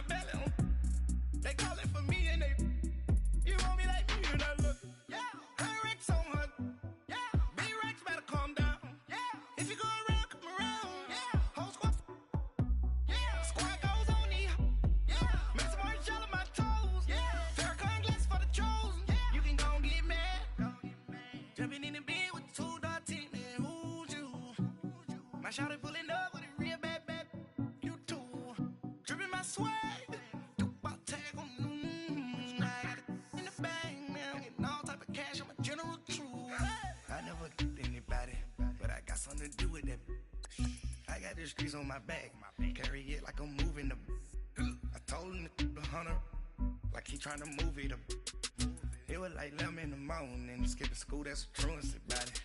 my belly on. They calling for me and they, you want me like me and I look, yeah. Her Rex on her, yeah. B-Rex better calm down, yeah. If you go around, come around, yeah. Whole squad, yeah. Squad goes on me, yeah. Make some orange gel on my toes, yeah. Farrakhan glass for the chosen, yeah. You can go and get mad, jumping in the bed with 2 dark teeth, man. Who's you? My shawty pulling up with a real bad, you too. Dripping my swag, about tag on, I got it in the bag, man. I'm getting all type of cash, I'm a general truth. I never did anybody, but I got something to do with that. I got the streets on my back, carry it like I'm moving the. I told him to the hunter, like he trying to move it up. It was like 11 in the morning, skipping school, that's the truancy about it.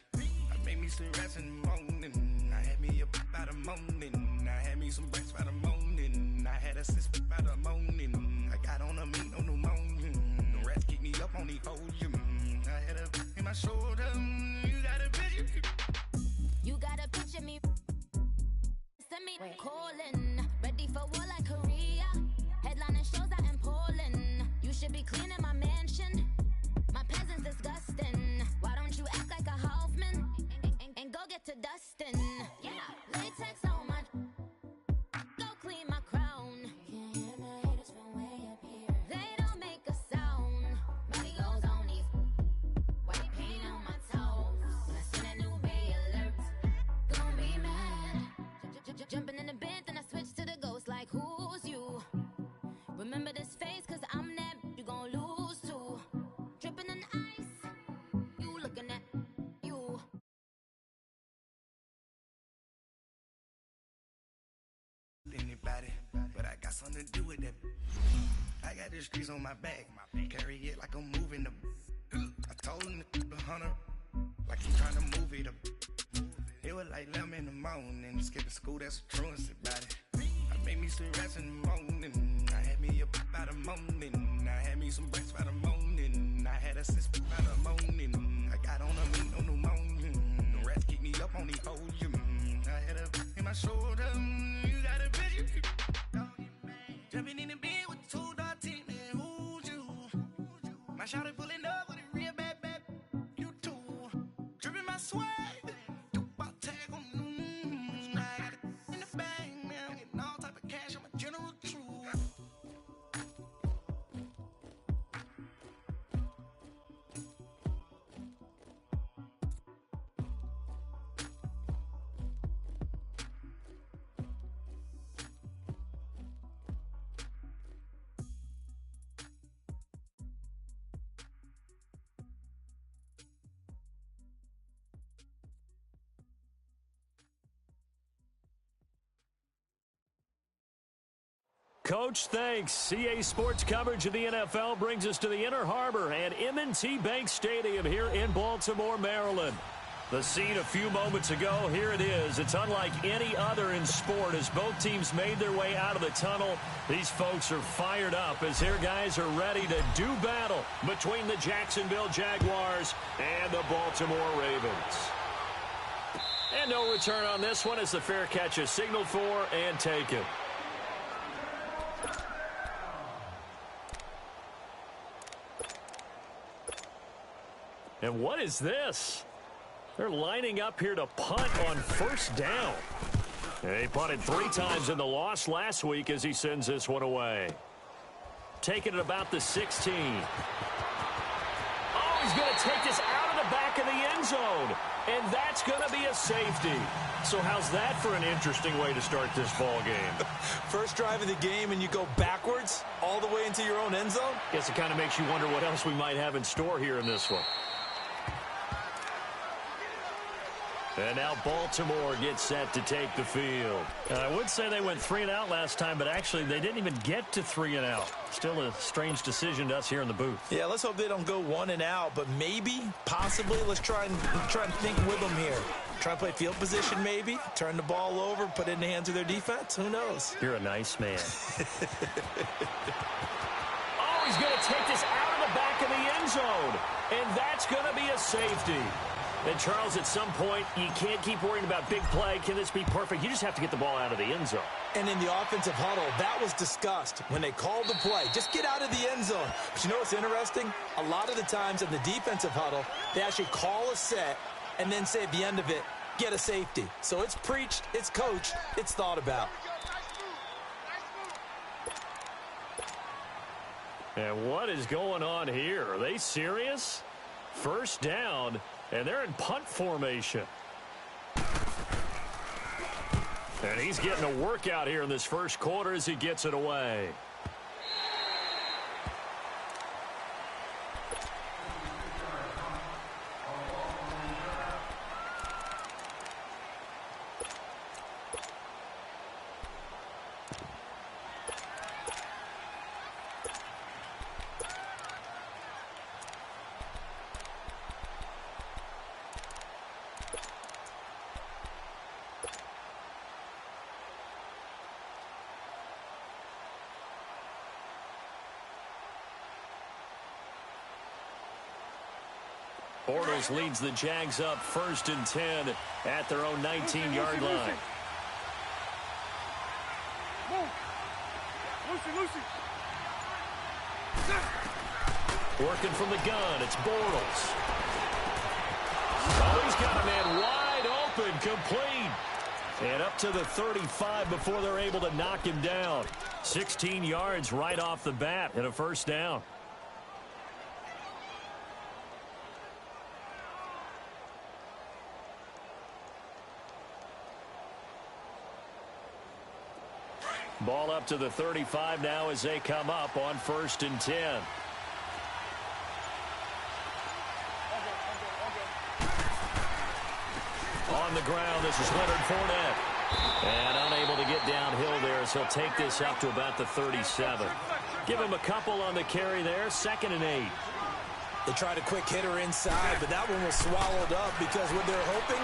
I made me some rest in the morning, I had me a pop by the morning, I had me some breaks by the morning, I had a sis by the morning, I got on a meat on the morning, the rats keep me up on the podium, I had a in my shoulder, you got a picture. You got a picture me, send me calling, ready for war like Korea, headlining shows out in Poland, you should be cleaning my mansion. My peasants disgusting. Why don't you act like a Hoffman and go get to dustin'? Yeah, latex on my. Go clean my crown. Can't hear my haters from way up here. They don't make a sound. Body goes on these. White paint on my toes. When I send a new Bay alert, gon' be mad. Jumping in the bed, then I switch to the ghost like who's you? Remember this face, cause I'm that you gon' lose too. Dripping in ice, you looking at you. Anybody, but I got something to do with that. I got the streets on my back, carry it like I'm moving the. I told him to the hunter, like he trying to move it up. It was like 11 in the morning, skipping school, that's the truancy about it. I made me some rest in the morning, I had me a pop by the morning, I had me some breaks by the morning, I had a sis by the morning, I got on a meat on the morning, the rats keep me up on the podium, I had a in my shoulder, you got a picture. Jumping in the bed with 2 dark teeth, man, who's you? My shawty pulling up with a real bad, you too. Dripping my swag, about tag on, I got it in the bag, man, I'm getting all type of cash, I'm a general truth. Coach, thanks. CA Sports coverage of the NFL brings us to the Inner Harbor and M&T Bank Stadium here in Baltimore, Maryland. The scene a few moments ago, here it is. It's unlike any other in sport as both teams made their way out of the tunnel. These folks are fired up as their guys are ready to do battle between the Jacksonville Jaguars and the Baltimore Ravens. And no return on this one as the fair catch is signaled for and taken. And what is this? They're lining up here to punt on first down. And he punted 3 times in the loss last week as he sends this one away. Taking it about the 16. Oh, he's going to take this out of the back of the end zone. And that's going to be a safety. So how's that for an interesting way to start this ball game? First drive of the game and you go backwards all the way into your own end zone? Guess it kind of makes you wonder what else we might have in store here in this one. And now Baltimore gets set to take the field. I would say they went 3 and out last time, but actually they didn't even get to 3 and out. Still a strange decision to us here in the booth. Yeah, let's hope they don't go 1 and out, but maybe, possibly, let's try and think with them here. Try to play field position maybe, turn the ball over, put it in the hands of their defense. Who knows? You're a nice man. Oh, he's going to take this out of the back of the end zone, and that's going to be a safety. And, Charles, at some point, you can't keep worrying about big play. Can this be perfect? You just have to get the ball out of the end zone. And in the offensive huddle, that was discussed when they called the play. Just get out of the end zone. But you know what's interesting? A lot of the times in the defensive huddle, they actually call a set and then say at the end of it, get a safety. So it's preached, it's coached, it's thought about. And what is going on here? Are they serious? First down, and they're in punt formation. And he's getting a workout here in this first quarter as he gets it away. Bortles leads the Jags up 1st and 10 at their own 19-yard line. Working from the gun, it's Bortles. Oh, he's got a man wide open, complete. And up to the 35 before they're able to knock him down. 16 yards right off the bat and a first down. Ball up to the 35 now as they come up on 1st and 10. On the ground, this is Leonard Fournette. And unable to get downhill there as he'll take this up to about the 37. Give him a couple on the carry there, 2nd and 8. They tried a quick hitter inside, but that one was swallowed up because what they're hoping,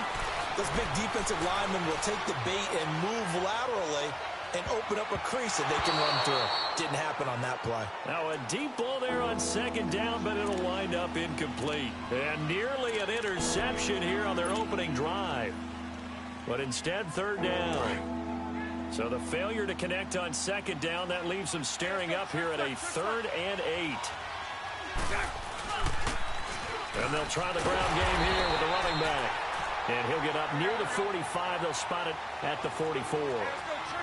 those big defensive linemen will take the bait and move laterally and open up a crease that they can run through. Didn't happen on that play. Now a deep ball there on 2nd down, but it'll wind up incomplete. And nearly an interception here on their opening drive. But instead, 3rd down. So the failure to connect on 2nd down, that leaves them staring up here at a 3rd and 8. And they'll try the ground game here with the running back. And he'll get up near the 45. They'll spot it at the 44.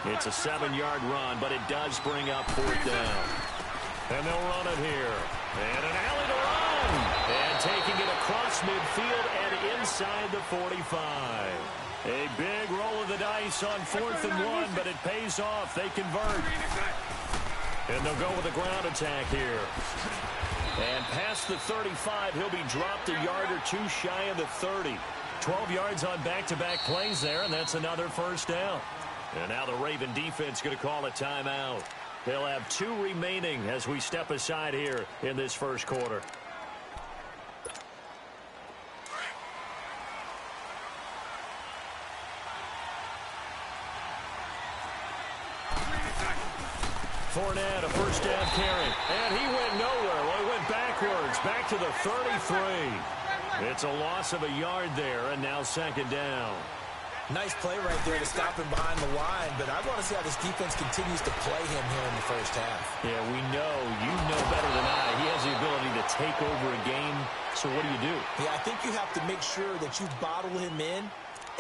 It's a 7-yard run, but it does bring up 4th down. And they'll run it here. And an alley to run. And taking it across midfield and inside the 45. A big roll of the dice on 4th and 1, but it pays off. They convert. And they'll go with a ground attack here. And past the 35, he'll be dropped a yard or two shy of the 30. 12 yards on back-to-back plays there, and that's another first down. And now the Raven defense going to call a timeout. They'll have 2 remaining as we step aside here in this first quarter. Fournette, a first down carry. And he went nowhere. Well, he went backwards, back to the 33. It's a loss of a yard there, and now 2nd down. Nice play right there to stop him behind the line, but I want to see how this defense continues to play him here in the first half. Yeah, we know. You know better than I. He has the ability to take over a game, so what do? Yeah, I think you have to make sure that you bottle him in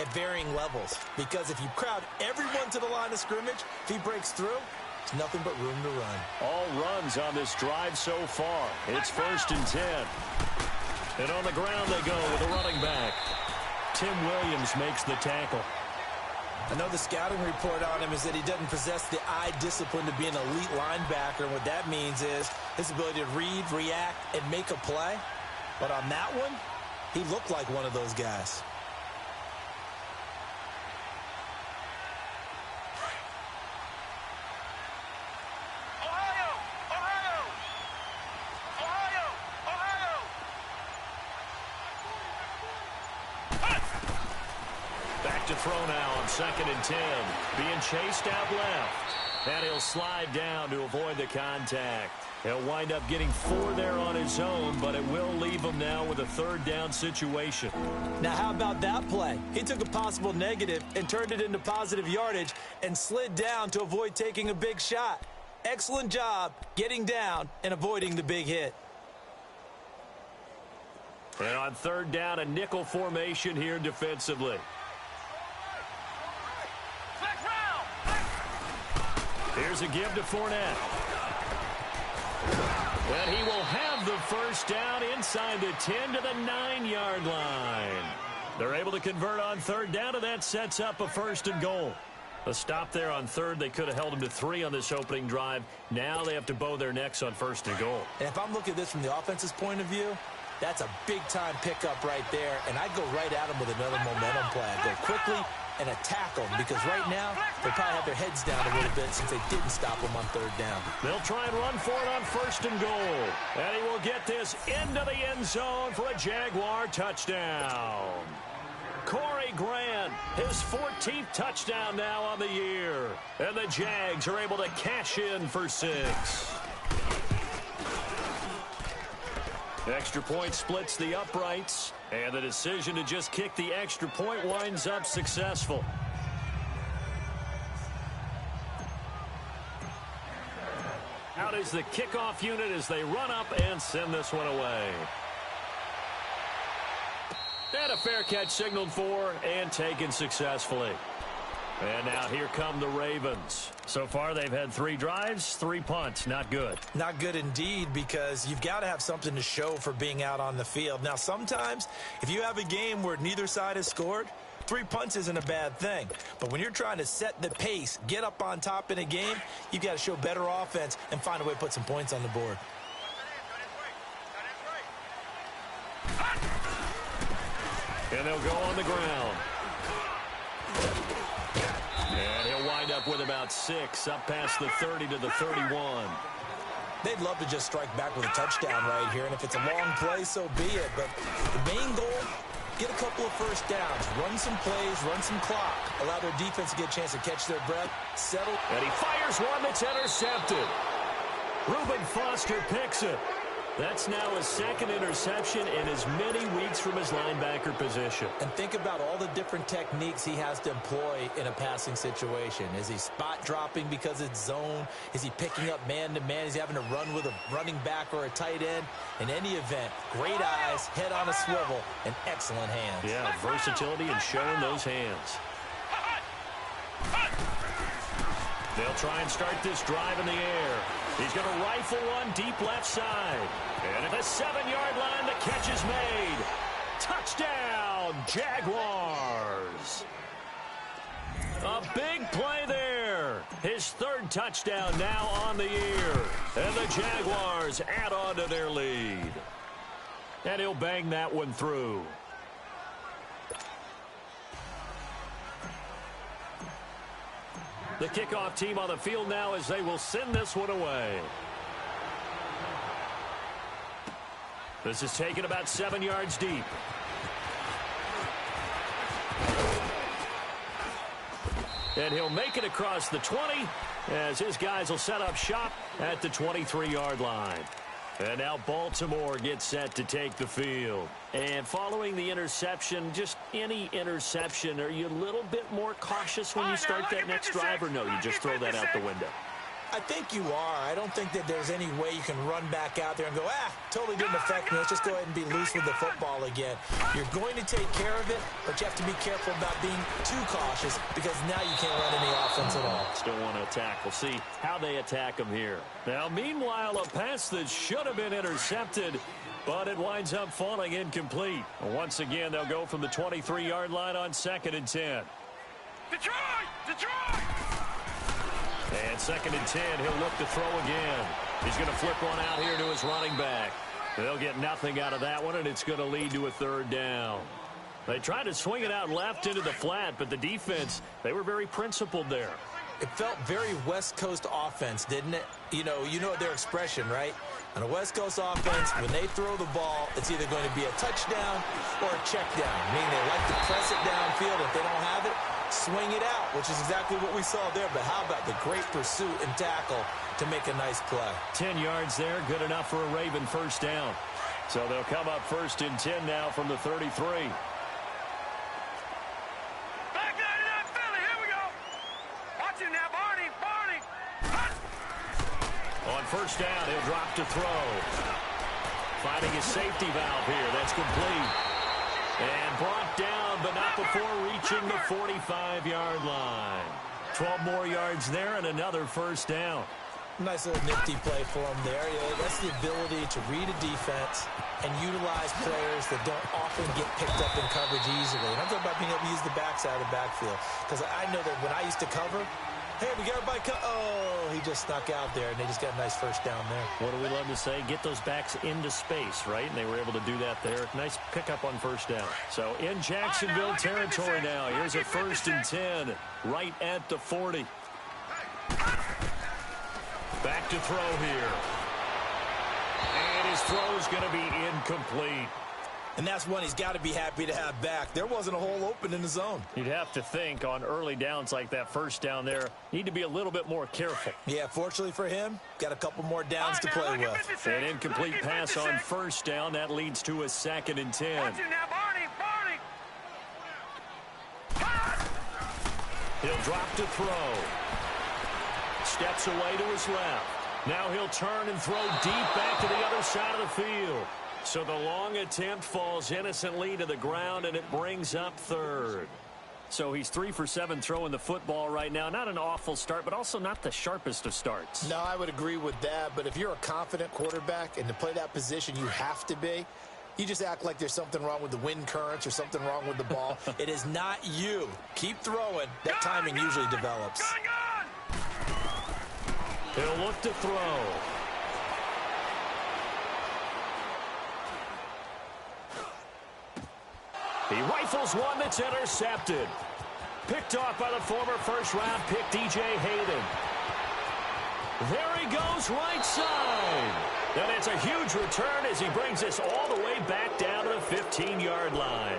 at varying levels, because if you crowd everyone to the line of scrimmage, if he breaks through, there's nothing but room to run. All runs on this drive so far. It's 1st and 10. And on the ground they go with a running back. Tim Williams makes the tackle. I know the scouting report on him is that he doesn't possess the eye discipline to be an elite linebacker. And what that means is his ability to read, react, and make a play. But on that one, he looked like one of those guys. To throw now on 2nd and 10. Being chased out left. And he'll slide down to avoid the contact. He'll wind up getting 4 there on his own, but it will leave him now with a third down situation. Now, how about that play? He took a possible negative and turned it into positive yardage and slid down to avoid taking a big shot. Excellent job getting down and avoiding the big hit. And on third down, a nickel formation here defensively. Here's a give to Fournette. And he will have the first down inside the 10 to the 9-yard line. They're able to convert on third down, and that sets up a 1st and goal. A stop there on third. They could have held him to 3 on this opening drive. Now they have to bow their necks on 1st and goal. And if I'm looking at this from the offense's point of view, that's a big-time pickup right there, and I'd go right at him with another momentum play. I'd go quickly and attack them, because right now they probably have their heads down a little bit since they didn't stop them on third down. They'll try and run for it on 1st and goal. And he will get this into the end zone for a Jaguar touchdown. Corey Grant, his 14th touchdown now on the year. And the Jags are able to cash in for 6. Extra point splits the uprights, and the decision to just kick the extra point winds up successful. Out is the kickoff unit as they run up and send this one away. And a fair catch signaled for and taken successfully. And now here come the Ravens. So far they've had 3 drives, 3 punts. Not good. Not good indeed, because you've got to have something to show for being out on the field. Now sometimes if you have a game where neither side has scored, 3 punts isn't a bad thing. But when you're trying to set the pace, get up on top in a game, you've got to show better offense and find a way to put some points on the board. And they'll go on the ground. And he'll wind up with about 6, up past the 30 to the 31. They'd love to just strike back with a touchdown right here, and if it's a long play, so be it. But the main goal, get a couple of first downs, run some plays, run some clock, allow their defense to get a chance to catch their breath, settle. And he fires one that's intercepted. Reuben Foster picks it. That's now his 2nd interception in as many weeks from his linebacker position. And think about all the different techniques he has to employ in a passing situation. Is he spot dropping because it's zone? Is he picking up man-to-man? Is he having to run with a running back or a tight end? In any event, great eyes, head on a swivel, and excellent hands. Yeah, versatility and showing those hands. They'll try and start this drive in the air. He's going to rifle one deep left side. And at the 7-yard line, the catch is made. Touchdown, Jaguars. A big play there. His 3rd touchdown now on the year. And the Jaguars add on to their lead. And he'll bang that one through. The kickoff team on the field now as they will send this one away. This is taken about 7 yards deep. And he'll make it across the 20 as his guys will set up shop at the 23-yard line. And now Baltimore gets set to take the field. And following the interception, just any interception, are you a little bit more cautious when you start that next drive, or no, you just throw that out the window? I think you are. I don't think that there's any way you can run back out there and go, totally didn't affect me. Let's just go ahead and be loose with the football again. You're going to take care of it, but you have to be careful about being too cautious, because now you can't run any offense at all. Still want to attack. We'll see how they attack him here. Now, meanwhile, a pass that should have been intercepted, but it winds up falling incomplete. Once again, they'll go from the 23-yard line on 2nd and 10. Detroit! And 2nd and 10, he'll look to throw again. He's going to flip one out here to his running back. They'll get nothing out of that one, and it's going to lead to a 3rd down. They tried to swing it out left into the flat, but the defense, they were very principled there. It felt very West Coast offense, didn't it? You know their expression, right? On a West Coast offense, when they throw the ball, it's either going to be a touchdown or a check down, meaning they like to press it downfield. If they don't have it, swing it out, which is exactly what we saw there. But how about the great pursuit and tackle to make a nice play? 10 yards there, good enough for a Raven first down. So they'll come up 1st and 10 now from the 33. Back 99 Philly, here we go. Watch it now, Barney. On first down, he'll drop to throw. Finding his safety valve here. That's complete. And brought down, but not before reaching the 45-yard line. 12 more yards there and another first down. Nice little nifty play for him there. That's the ability to read a defense and utilize players that don't often get picked up in coverage easily. And I'm talking about being able to use the backside of the backfield. Because I know that when I used to cover, hey, we got everybody oh, he just snuck out there, and they just got a nice first down there. What do we love to say? Get those backs into space, right? And they were able to do that there. Nice pickup on first down. So in Jacksonville territory now. Here's a 1st and 10 right at the 40. Back to throw here. And his throw is going to be incomplete. And that's one he's got to be happy to have back. There wasn't a hole open in the zone. You'd have to think on early downs like that first down there, need to be a little bit more careful. Yeah, fortunately for him, got a couple more downs to play with. An incomplete pass on first down. That leads to a 2nd and 10. Watch it now, Barney. He'll drop to throw. Steps away to his left. Now he'll turn and throw deep back to the other side of the field. So the long attempt falls innocently to the ground, and it brings up 3rd. So he's 3 for 7 throwing the football right now. Not an awful start, but also not the sharpest of starts. No, I would agree with that. But if you're a confident quarterback and to play that position, you have to be. You just act like there's something wrong with the wind currents or something wrong with the ball. It is not you. Keep throwing. That timing usually develops. He'll look to throw. He rifles one that's intercepted. Picked off by the former first-round pick, DJ Hayden. There he goes right side. And it's a huge return as he brings us all the way back down to the 15-yard line.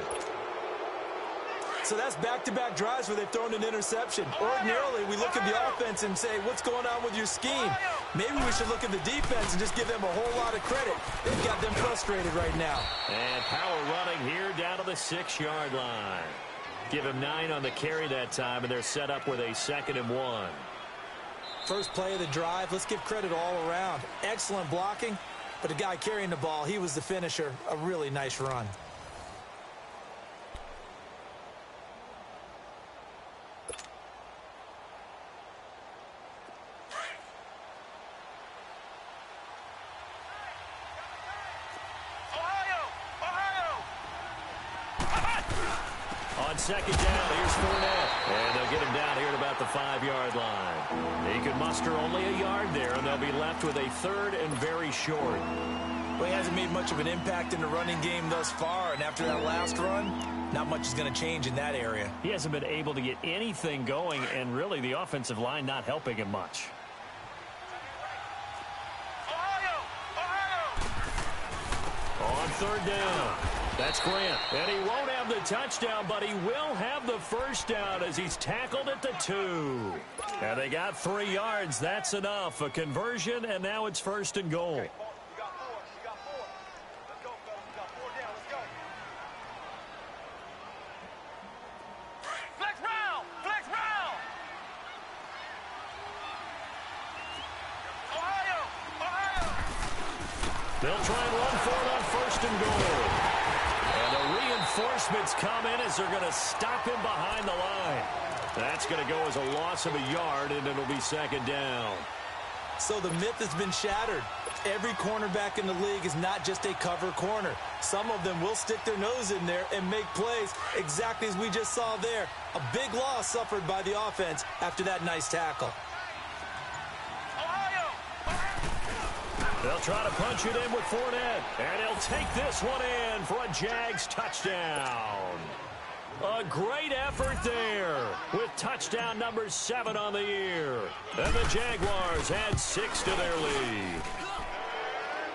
So that's back-to-back drives where they've thrown an interception. Ordinarily, we look at the offense and say, what's going on with your scheme? Maybe we should look at the defense and just give them a whole lot of credit. They've got them frustrated right now. And power running here down to the 6-yard line. Give him 9 on the carry that time, and they're set up with a 2nd and 1. First play of the drive, let's give credit all around. Excellent blocking, but the guy carrying the ball, he was the finisher. A really nice run. On 2nd down, here's Fournette. And they'll get him down here at about the 5-yard line. He could muster only a yard there, and they'll be left with a 3rd and very short. Well, he hasn't made much of an impact in the running game thus far, and after that last run, not much is going to change in that area. He hasn't been able to get anything going, and really the offensive line not helping him much. On 3rd down. That's Grant. And he won't have the touchdown, but he will have the first down as he's tackled at the 2. And they got 3 yards. That's enough. A conversion, and now it's 1st and goal. They'll try and run for it on 1st and goal. And the reinforcements come in as they're going to stop him behind the line. That's going to go as a loss of a yard, and it'll be 2nd down. So the myth has been shattered. Every cornerback in the league is not just a cover corner. Some of them will stick their nose in there and make plays exactly as we just saw there. A big loss suffered by the offense after that nice tackle. They'll try to punch it in with Fournette, and he'll take this one in for a Jags touchdown. A great effort there with touchdown number 7 on the year. And the Jaguars add 6 to their lead.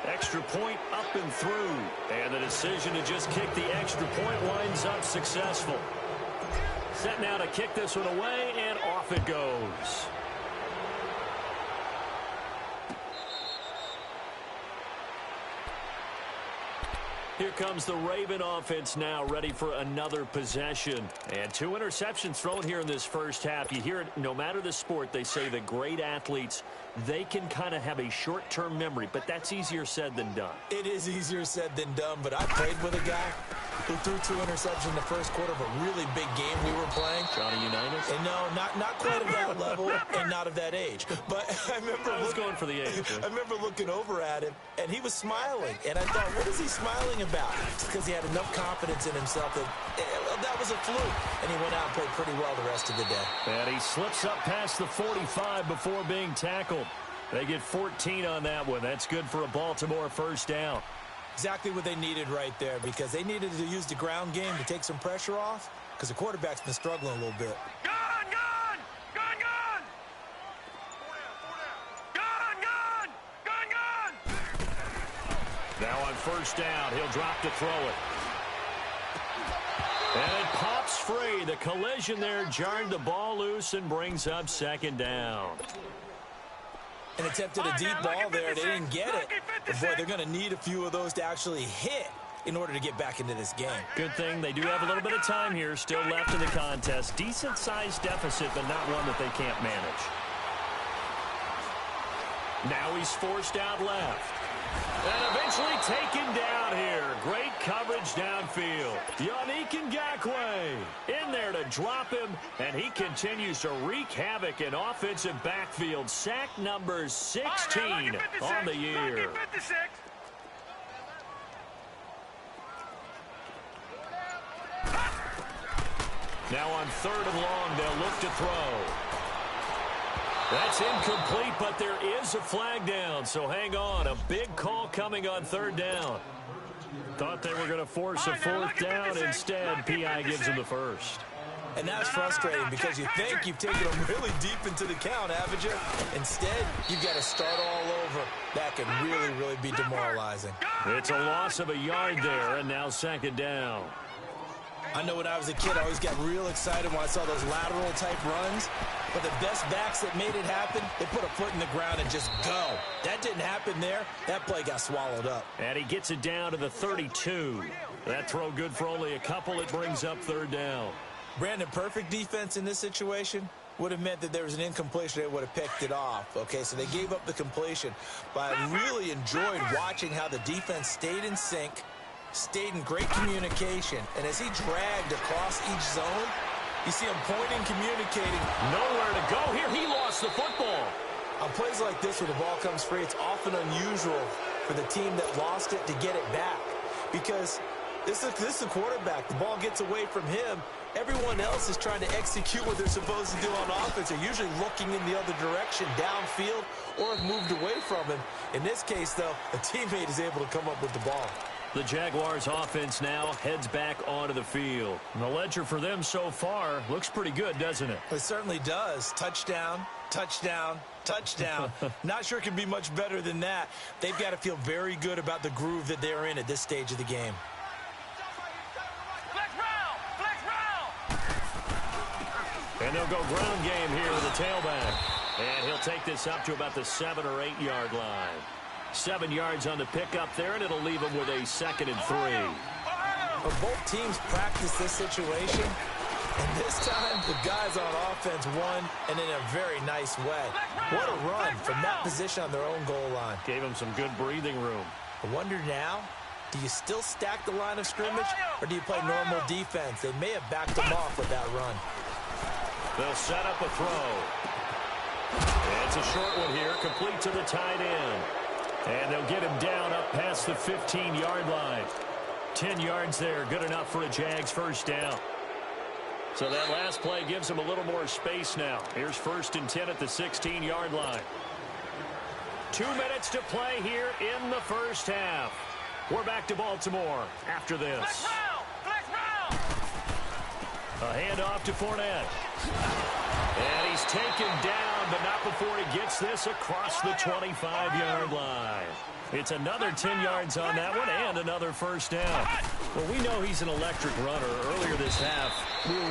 Extra point up and through, and the decision to just kick the extra point winds up successful. Set now to kick this one away, and off it goes. Here comes the Raven offense now, ready for another possession. And 2 interceptions thrown here in this first half. You hear it, no matter the sport, they say the great athletes, they can kind of have a short-term memory, but that's easier said than done. It is easier said than done, but I played with a guy who threw 2 interceptions in the first quarter of a really big game we were playing. Johnny Unitas? And no, not quite at that level and not of that age. But I remember going for the age. I remember looking over at him, and he was smiling. And I thought, what is he smiling about? It's because he had enough confidence in himself that was a fluke. And he went out and played pretty well the rest of the day. And he slips up past the 45 before being tackled. They get 14 on that one. That's good for a Baltimore first down. Exactly what they needed right there, because they needed to use the ground game to take some pressure off, because the quarterback's been struggling a little bit. Gun, gun! Gun, gun! Gun, gun! Gun, gun! Now on first down, he'll drop to throw it. And it pops free. The collision there jarred the ball loose and brings up second down. And attempted a deep ball there. They didn't get it. But, boy, they're going to need a few of those to actually hit in order to get back into this game. Good thing they do have a little bit of time here still left in the contest. Decent-sized deficit, but not one that they can't manage. Now he's forced out left. And eventually taken down here. Great coverage downfield. Yannick Ngakoue in there to drop him, and he continues to wreak havoc in offensive backfield. Sack number 16 on the year. Now on 3rd and long, they'll look to throw. That's incomplete, but there is a flag down, so hang on. A big call coming on 3rd down. Thought they were going to force a 4th down. Instead, P.I. gives them the first. And that's frustrating because you think you've taken them really deep into the count, haven't you? Instead, you've got to start all over. That can really, really be demoralizing. It's a loss of a yard there, and now 2nd down. I know when I was a kid, I always got real excited when I saw those lateral-type runs. But the best backs that made it happen, they put a foot in the ground and just go. That didn't happen there. That play got swallowed up. And he gets it down to the 32. That throw good for only a couple. It brings up 3rd down. Brandon, perfect defense in this situation would have meant that there was an incompletion. They would have picked it off. Okay, so they gave up the completion. But I really enjoyed watching how the defense stayed in sync, stayed in great communication. And as he dragged across each zone, you see him pointing, communicating. Nowhere to go here. He lost the football. On plays like this where the ball comes free, it's often unusual for the team that lost it to get it back. Because this is a quarterback. The ball gets away from him. Everyone else is trying to execute what they're supposed to do on offense. They're usually looking in the other direction, downfield, or have moved away from him. In this case, though, a teammate is able to come up with the ball. The Jaguars offense now heads back onto the field. And the ledger for them so far looks pretty good, doesn't it? It certainly does. Touchdown, touchdown, touchdown. Not sure it can be much better than that. They've got to feel very good about the groove that they're in at this stage of the game. And they'll go ground game here with the tailback. And he'll take this up to about the 7 or 8 yard line. 7 yards on the pickup there, and it'll leave them with a 2nd and 3. Well, both teams practice this situation, and this time the guys on offense won, and in a very nice way. What a run from that position on their own goal line. Gave them some good breathing room. I wonder now, do you still stack the line of scrimmage, or do you play normal defense? They may have backed them off with that run. They'll set up a throw. And it's a short one here, complete to the tight end. And they'll get him down up past the 15-yard line. 10 yards there, good enough for a Jags first down. So that last play gives them a little more space now. Here's 1st and 10 at the 16-yard line. 2 minutes to play here in the first half. We're back to Baltimore after this. A handoff to Fournette. And he's taken down, but not before he gets this across the 25-yard line. It's another 10 yards on that one and another first down. Well, we know he's an electric runner. Earlier this half, you were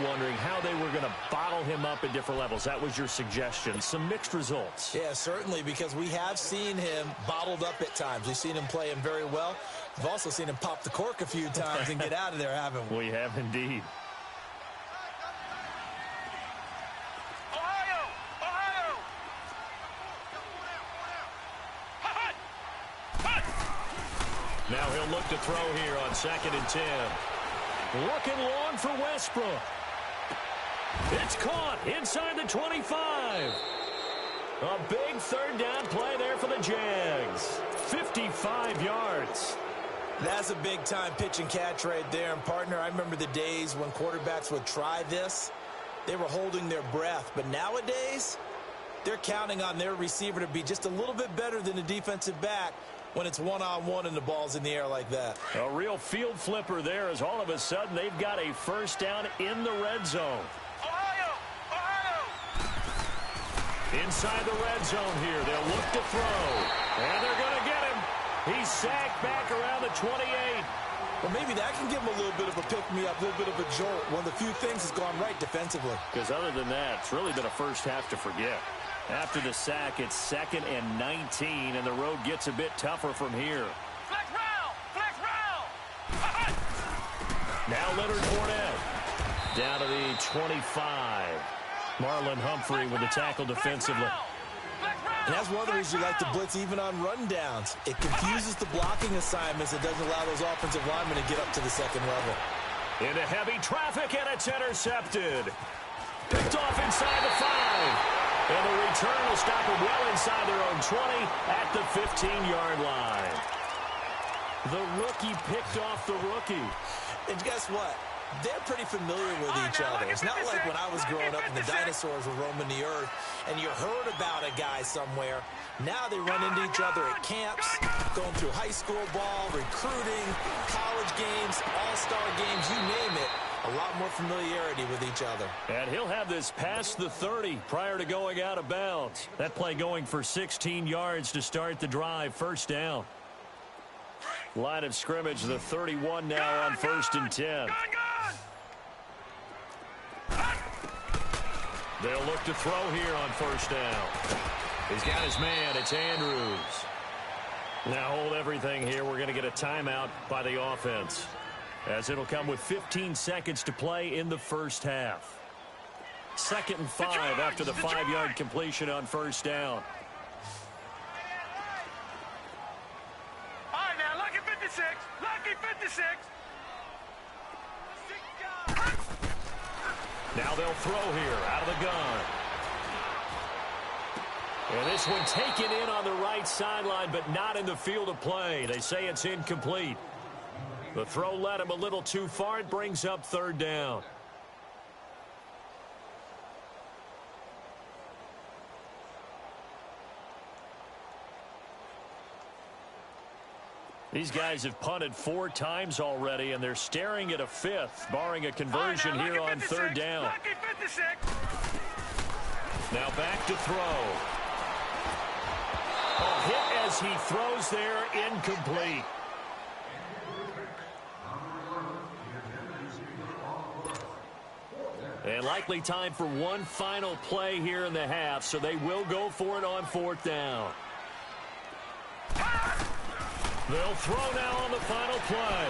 wondering how they were going to bottle him up at different levels. That was your suggestion. Some mixed results. Yeah, certainly, because we have seen him bottled up at times. We've seen him play him very well. We've also seen him pop the cork a few times and get out of there, haven't we? We have indeed. Now he'll look to throw here on 2nd and 10. Looking long for Westbrook. It's caught inside the 25. A big 3rd down play there for the Jags. 55 yards. That's a big-time pitch and catch right there. And, partner, I remember the days when quarterbacks would try this. They were holding their breath. But nowadays, they're counting on their receiver to be just a little bit better than the defensive back when it's one-on-one and the ball's in the air like that. A real field flipper there as all of a sudden they've got a 1st down in the red zone. Inside the red zone here, they'll look to throw. And they're going to get him. He's sacked back around the 28. Well, maybe that can give him a little bit of a pick-me-up, a little bit of a jolt. One of the few things has gone right defensively. Because other than that, it's really been a first half to forget. After the sack, it's 2nd and 19, and the road gets a bit tougher from here. Flex round! Flex round! Now Leonard Fournette down to the 25. Marlon Humphrey with the tackle defensively. And that's one of the reasons you like to blitz even on rundowns. It confuses the blocking assignments. It doesn't allow those offensive linemen to get up to the 2nd level. Into heavy traffic, and it's intercepted. Picked off inside the 5. And the return will stop them well inside their own 20 at the 15-yard line. The rookie picked off the rookie. And guess what? They're pretty familiar with each other. It's not like when I was growing up and the dinosaurs were roaming the earth and you heard about a guy somewhere. Now they run into each other at camps, going through high school ball, recruiting, college games, all-star games, you name it. A lot more familiarity with each other. And he'll have this past the 30 prior to going out of bounds. That play going for 16 yards to start the drive. 1st down. Line of scrimmage, the 31 now on 1st and 10. They'll look to throw here on 1st down. He's got his man. It's Andrews. Now hold everything here. We're going to get a timeout by the offense, as it'll come with 15 seconds to play in the 1st half. 2nd and 5 after the 5-yard completion on 1st down. All right, now, lucky 56. Lucky 56. Now they'll throw here out of the gun. And this one taken in on the right sideline, but not in the field of play. They say it's incomplete. The throw led him a little too far. It brings up 3rd down. These guys have punted 4 times already, and they're staring at a 5th, barring a conversion here on 3rd down. Now back to throw. A hit as he throws there, incomplete. And likely time for one final play here in the half, so they will go for it on 4th down. They'll throw now on the final play.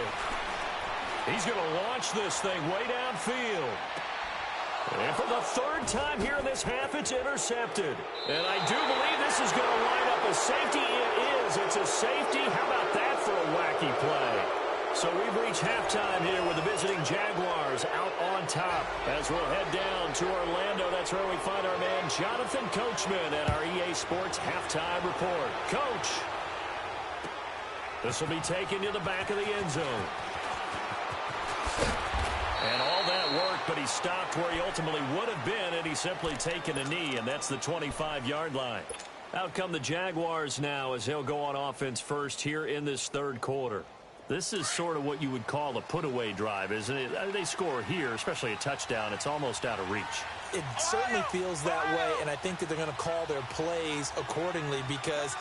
He's going to launch this thing way downfield. And for the 3rd time here in this half, it's intercepted. And I do believe this is going to line up a safety. It is. It's a safety. How about that for a wacky play? So we've reached halftime here with the visiting Jaguars out on top. As we'll head down to Orlando, that's where we find our man Jonathan Coachman at our EA Sports Halftime Report. Coach, this will be taken to the back of the end zone. And all that work, but he stopped where he ultimately would have been, and he's simply taken a knee, and that's the 25-yard line. Out come the Jaguars now as they'll go on offense first here in this 3rd quarter. This is sort of what you would call a put-away drive, isn't it? They score here, especially a touchdown. It's almost out of reach. It certainly feels that way, and I think that they're going to call their plays accordingly because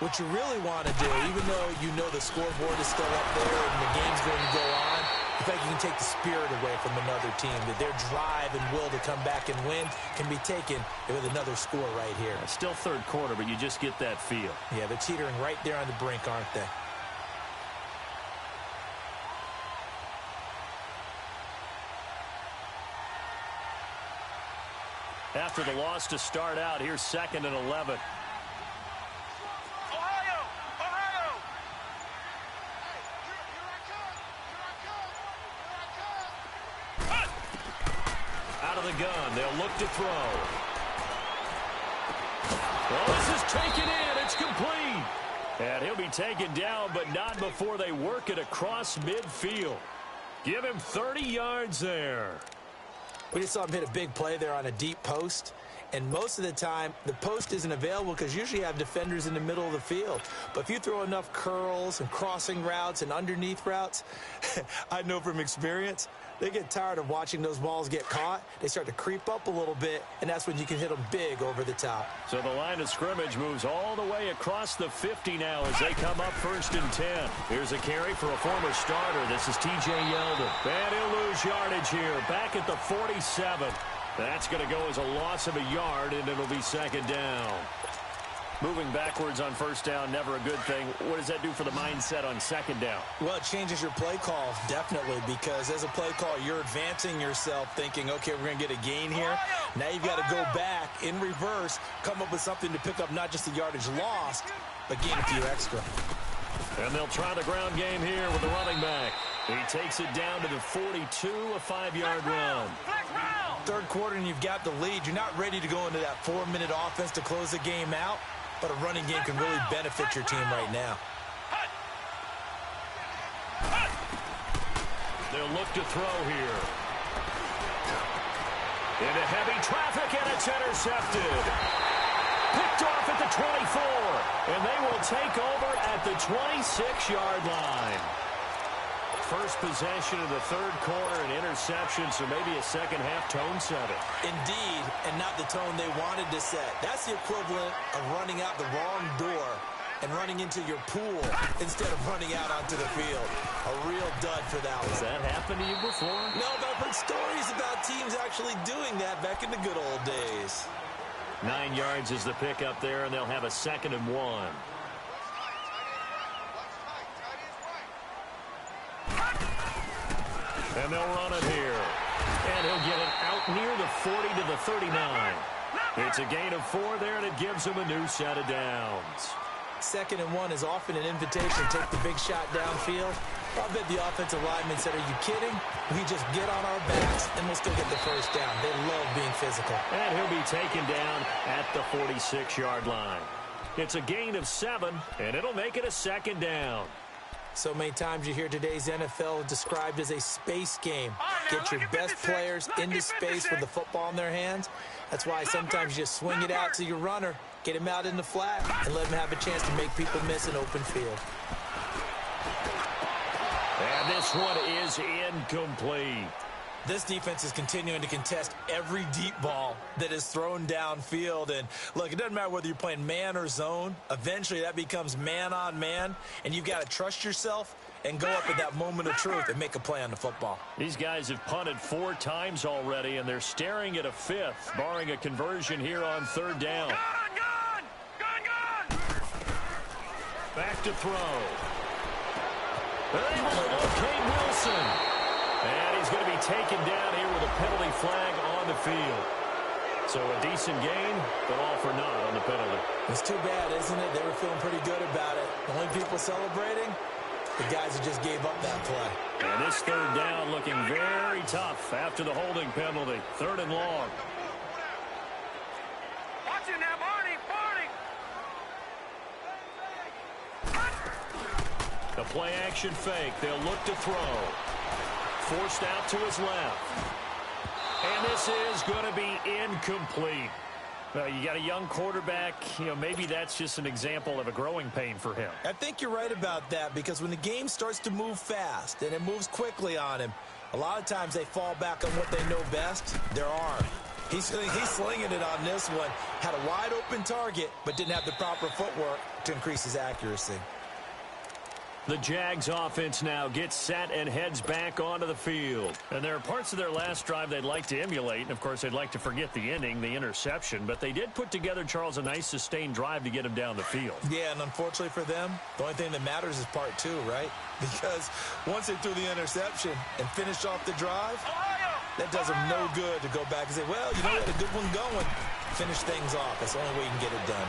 What you really want to do, even though you know the scoreboard is still up there and the game's going to go on, in fact, you can take the spirit away from another team, that their drive and will to come back and win can be taken with another score right here. It's still third quarter, but you just get that feel. Yeah, they're teetering right there on the brink, aren't they? After the loss to start out, here's 2nd and 11. Out of the gun, they'll look to throw. Well, this is taken in. It's complete. And he'll be taken down, but not before they work it across midfield. Give him 30 yards there. We just saw him hit a big play there on a deep post. And most of the time, the post isn't available because usually you have defenders in the middle of the field. But if you throw enough curls and crossing routes and underneath routes, I know from experience, they get tired of watching those balls get caught. They start to creep up a little bit, and that's when you can hit them big over the top. So the line of scrimmage moves all the way across the 50 now as they come up 1st and 10. Here's a carry for a former starter. This is T.J. Yeldon. And he'll lose yardage here, back at the 47. That's going to go as a loss of a yard, and it'll be 2nd down. Moving backwards on 1st down, never a good thing. What does that do for the mindset on 2nd down? Well, it changes your play call, definitely, because as a play call, you're advancing yourself thinking, okay, we're going to get a gain here. Now you've got to go back in reverse, come up with something to pick up not just the yardage lost, but gain a few extra. And they'll try the ground game here with the running back. He takes it down to the 42, a 5-yard run. Third quarter and you've got the lead. You're not ready to go into that 4-minute offense to close the game out, but a running game can really benefit your team right now. They'll look to throw here. Into heavy traffic, and it's intercepted. Picked off at the 24, and they will take over at the 26-yard line. First possession of the third quarter, an interception, so maybe a second-half tone setter. Indeed, and not the tone they wanted to set. That's the equivalent of running out the wrong door and running into your pool instead of running out onto the field. A real dud for that one. Has that happened to you before? No, but I've heard stories about teams actually doing that back in the good old days. 9 yards is the pickup there, and they'll have a 2nd and 1. And they'll run it here. And he'll get it out near the 40 to the 39. It's a gain of 4 there, and it gives him a new set of downs. 2nd and 1 is often an invitation. Take the big shot downfield. I bet the offensive lineman said, are you kidding? We just get on our backs, and we'll still get the first down. They love being physical. And he'll be taken down at the 46-yard line. It's a gain of 7, and it'll make it a 2nd down. So many times you hear today's NFL described as a space game. Get your best players into space with the football in their hands. That's why sometimes you just swing it out to your runner, get him out in the flat, and let him have a chance to make people miss an open field. And this one is incomplete. This defense is continuing to contest every deep ball that is thrown downfield. And, look, it doesn't matter whether you're playing man or zone. Eventually that becomes man on man, and you've got to trust yourself and go up at that moment of truth and make a play on the football. These guys have punted 4 times already, and they're staring at a 5th, barring a conversion here on 3rd down. Back to throw. They're able to locate Wilson. And he's going to be taken down here with a penalty flag on the field. So a decent gain, but all for naught on the penalty. It's too bad, isn't it? They were feeling pretty good about it. The only people celebrating, the guys who just gave up that play. And this 3rd down looking very tough after the holding penalty. 3rd and long. Watch it now, Barney. The play action fake. They'll look to throw. Forced out to his left. And this is going to be incomplete. Well, you got a young quarterback. Maybe that's just an example of a growing pain for him. I think you're right about that, because when the game starts to move fast and it moves quickly on him, a lot of times they fall back on what they know best, their arm. He's slinging it on this one. Had a wide open target, but didn't have the proper footwork to increase his accuracy. The Jags offense now gets set and heads back onto the field. And there are parts of their last drive they'd like to emulate. And, of course, they'd like to forget the ending, the interception. But they did put together, Charles, a nice sustained drive to get him down the field. Yeah, and unfortunately for them, the only thing that matters is part two, right? Because once they threw the interception and finished off the drive, that does them no good to go back and say, well, you know, we had a good one going. Finish things off. That's the only way you can get it done.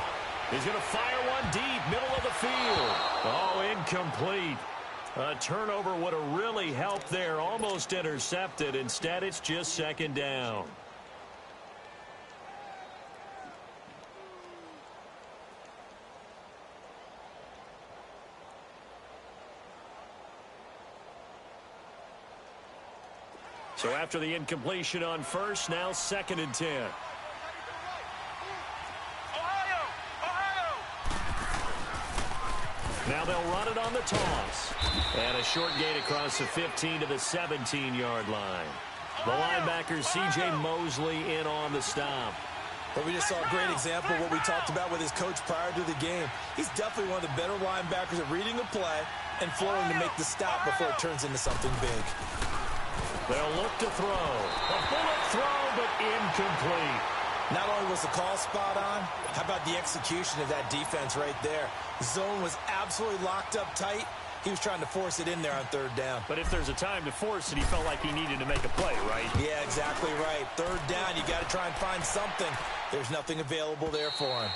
He's going to fire one deep, middle of the field. Oh, incomplete. A turnover would have really helped there. Almost intercepted. Instead, it's just second down. So after the incompletion on first, now 2nd and 10. Now they'll run it on the toss. And a short gain across the 15 to the 17-yard line. The linebacker, C.J. Mosley, in on the stop. But we just saw a great example of what we talked about with his coach prior to the game. He's definitely one of the better linebackers at reading a play and flowing to make the stop before it turns into something big. They'll look to throw. A bullet throw, but incomplete. Not only was the call spot on, how about the execution of that defense right there? The zone was absolutely locked up tight. He was trying to force it in there on 3rd down. But if there's a time to force it, he felt like he needed to make a play, right? Yeah, exactly right. 3rd down, you got to try and find something. There's nothing available there for him.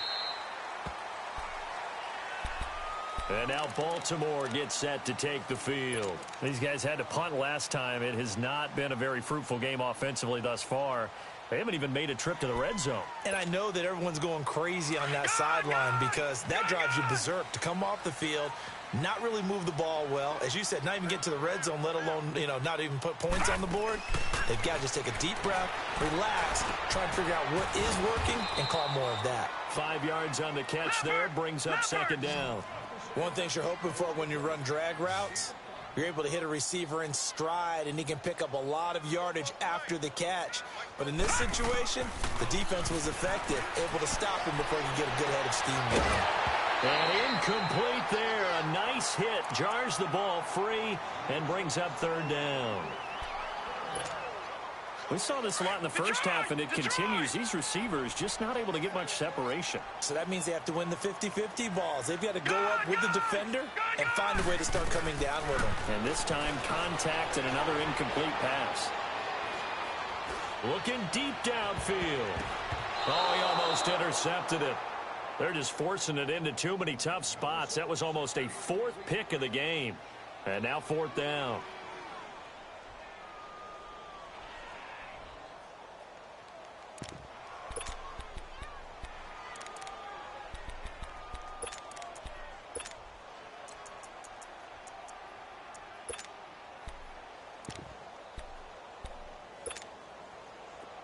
And now Baltimore gets set to take the field. These guys had to punt last time. It has not been a very fruitful game offensively thus far. They haven't even made a trip to the red zone. And I know that everyone's going crazy on that sideline because that drives you berserk to come off the field, not really move the ball well. As you said, not even get to the red zone, let alone, not even put points on the board. They've got to just take a deep breath, relax, try and figure out what is working, and call more of that. 5 yards on the catch there, brings up 2nd down. One thing you're hoping for when you run drag routes, you're able to hit a receiver in stride, and he can pick up a lot of yardage after the catch. But in this situation, the defense was effective, able to stop him before he could get a good head of steam going. And incomplete there. A nice hit. Jars the ball free and brings up 3rd down. We saw this a lot in the first half, and it continues. These receivers just not able to get much separation. So that means they have to win the 50-50 balls. They've got to go up with the defender and find a way to start coming down with them. And this time, contact and another incomplete pass. Looking deep downfield. Oh, he almost intercepted it. They're just forcing it into too many tough spots. That was almost a 4th pick of the game. And now 4th down.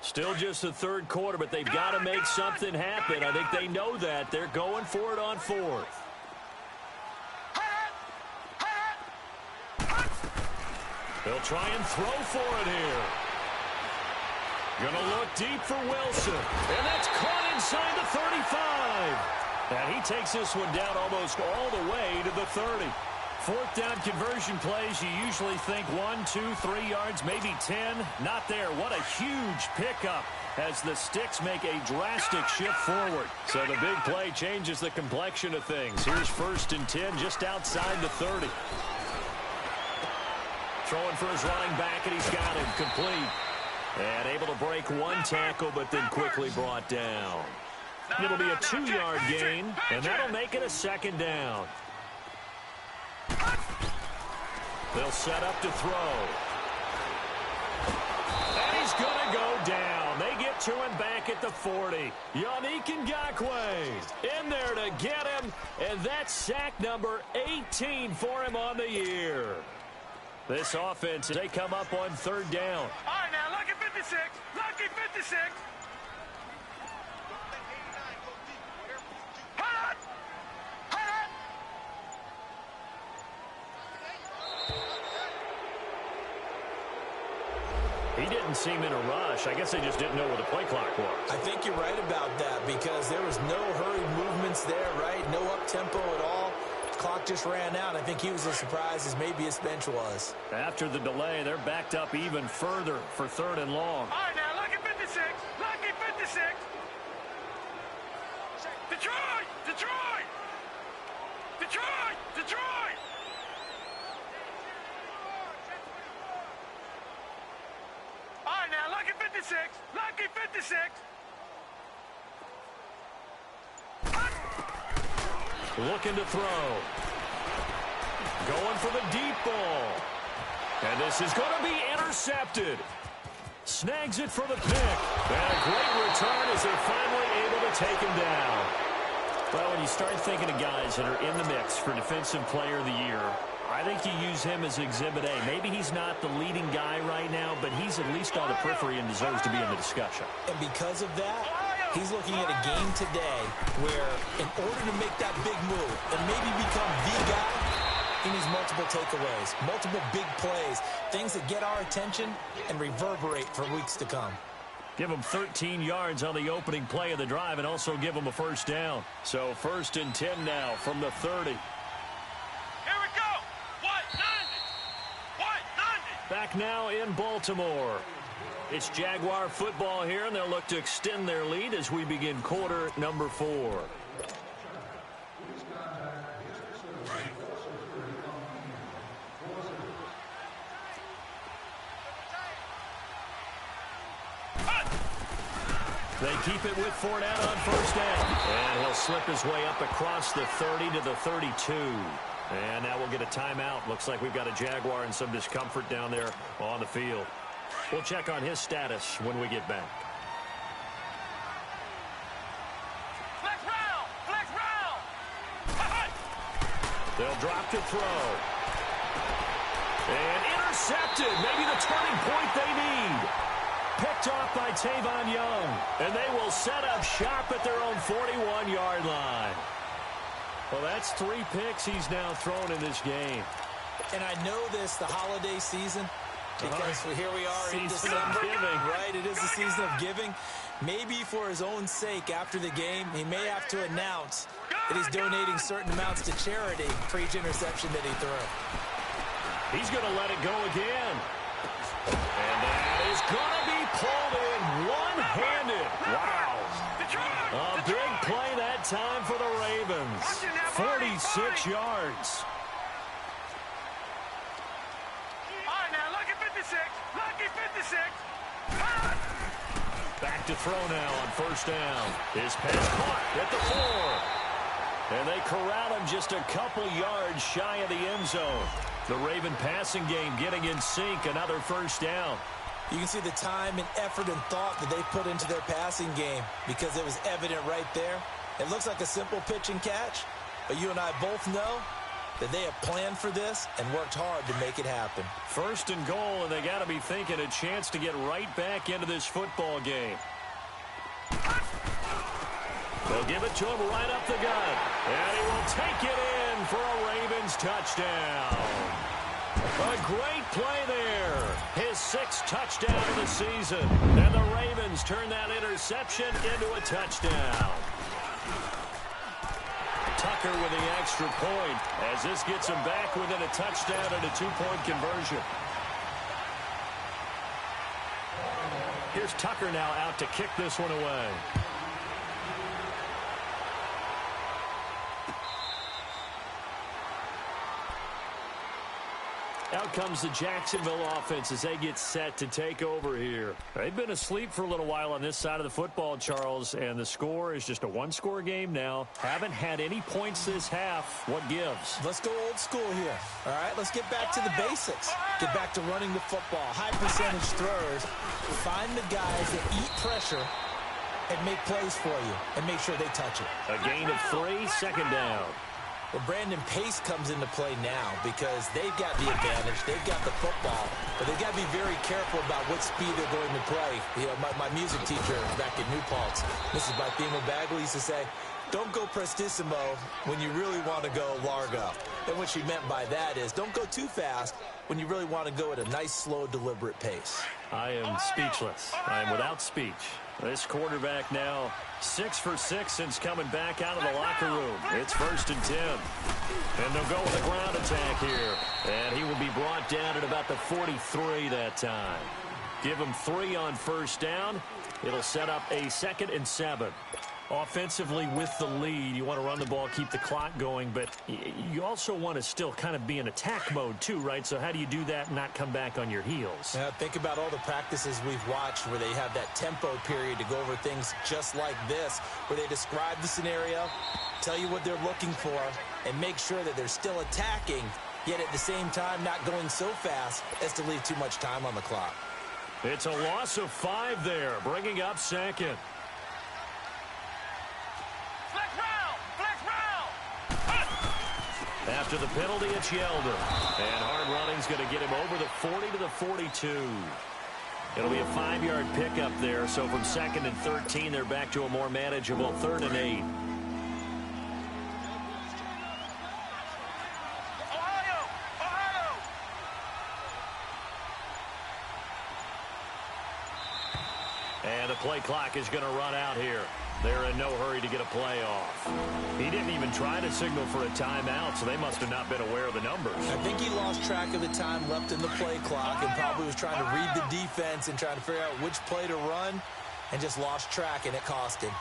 Still just the 3rd quarter, but they've got to make something happen. I think they know that. They're going for it on 4th. They'll try and throw for it here. Gonna look deep for Wilson. And that's caught inside the 35. And he takes this one down almost all the way to the 30. 4th down conversion plays, you usually think 1, 2, 3 yards, maybe 10. Not there. What a huge pickup as the Sticks make a drastic shift forward. So the big play changes the complexion of things. Here's 1st and 10 just outside the 30. Throwing for his running back, and he's got him complete. And able to break one tackle, but then quickly brought down. It'll be a 2-yard gain, and that'll make it a 2nd down. They'll set up to throw. And he's going to go down. They get to him back at the 40. Yannick Ngakoue in there to get him. And that's sack number 18 for him on the year. This offense, they come up on 3rd down. All right, now, lucky 56. Lucky 56. He didn't seem in a rush. I guess they just didn't know where the play clock was. I think you're right about that because there was no hurried movements there, right? No up-tempo at all. Clock just ran out. I think he was as surprised as maybe his bench was. After the delay, they're backed up even further for 3rd and long. All right, now, lucky 56. Lucky 56. Detroit! Detroit! Detroit! Detroit! All right, now, lucky 56. Lucky 56. Looking to throw. Going for the deep ball. And this is going to be intercepted. Snags it for the pick. And a great return as they're finally able to take him down. Well, when you start thinking of guys that are in the mix for Defensive Player of the Year, I think you use him as Exhibit A. Maybe he's not the leading guy right now, but he's at least on the periphery and deserves to be in the discussion. And because of that, he's looking at a game today where in order to make that big move and maybe become the guy, he needs multiple takeaways, multiple big plays, things that get our attention and reverberate for weeks to come. Give him 13 yards on the opening play of the drive and also give him a first down. So 1st and 10 now from the 30. Here we go. What? 90. What? 90. Back now in Baltimore. It's Jaguar football here, and they'll look to extend their lead as we begin quarter number 4. They keep it with Fournette on first down. And he'll slip his way up across the 30 to the 32. And now we'll get a timeout. Looks like we've got a Jaguar in some discomfort down there on the field. We'll check on his status when we get back. Flex round. Flex round. They'll drop to throw. And intercepted. Maybe the turning point they need. Picked off by Tavon Young. And they will set up shop at their own 41-yard line. Well, that's 3 picks he's now thrown in this game. And I know this, the holiday season, because here we are in Season December. of giving. Right, it is the season of giving. Maybe for his own sake after the game, he may have to announce that he's donating certain amounts to charity for each interception that he threw. He's going to let it go again. And that is going to be pulled in one-handed. Wow. A big play that time for the Ravens. 46 yards. All right, now, lucky 56. Lucky 56. Back to throw now on first down. His pass caught at the 4. And they corral him just a couple yards shy of the end zone. The Raven passing game getting in sync, another first down. You can see the time and effort and thought that they put into their passing game because it was evident right there. It looks like a simple pitch and catch, but you and I both know that they have planned for this and worked hard to make it happen. 1st and goal, and they got to be thinking a chance to get right back into this football game. They'll give it to him right up the gut, and he will take it in for a Ravens touchdown. A great play there. His 6th touchdown of the season. And the Ravens turn that interception into a touchdown. Tucker with the extra point as this gets him back within a touchdown and a 2-point conversion. Here's Tucker now out to kick this one away. Out comes the Jacksonville offense as they get set to take over here. They've been asleep for a little while on this side of the football, Charles, and the score is just a 1-score game now. Haven't had any points this half. What gives? Let's go old school here. All right, let's get back to the basics. Get back to running the football. High percentage throwers. Find the guys that eat pressure and make plays for you and make sure they touch it. A gain of 3, 2nd down. Well, Brandon Pace comes into play now because they've got the advantage. They've got the football, but they've got to be very careful about what speed they're going to play. You know, my music teacher back at New Paltz, Mrs. Bythema Bagley, used to say, don't go prestissimo when you really want to go largo. And what she meant by that is don't go too fast when you really want to go at a nice, slow, deliberate pace. I am speechless. I am without speech. This quarterback now 6 for 6 since coming back out of the locker room. It's 1st and 10. And they'll go with a ground attack here. And he will be brought down at about the 43 that time. Give him 3 on 1st down. It'll set up a 2nd and 7. Offensively with the lead, you want to run the ball, keep the clock going, but you also want to still kind of be in attack mode too, right? So how do you do that and not come back on your heels? Think about all the practices we've watched where they have that tempo period to go over things just like this, where they describe the scenario, tell you what they're looking for, and make sure that they're still attacking, yet at the same time not going so fast as to leave too much time on the clock. It's a loss of 5 there, bringing up 2nd. After the penalty, it's Yeldon. And hard running's going to get him over the 40 to the 42. It'll be a 5-yard pickup there. So from 2nd and 13, they're back to a more manageable 3rd and 8. And the play clock is going to run out here. They're in no hurry to get a play off. He didn't even try to signal for a timeout, so they must have not been aware of the numbers. I think he lost track of the time left in the play clock and probably was trying to read the defense and trying to figure out which play to run and just lost track, and it cost him.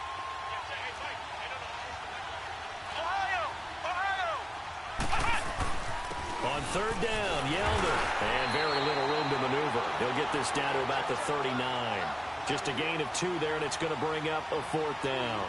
On 3rd down, Yeldon. And very little room to maneuver. He'll get this down to about the 39. Just a gain of 2 there, and it's going to bring up a 4th down.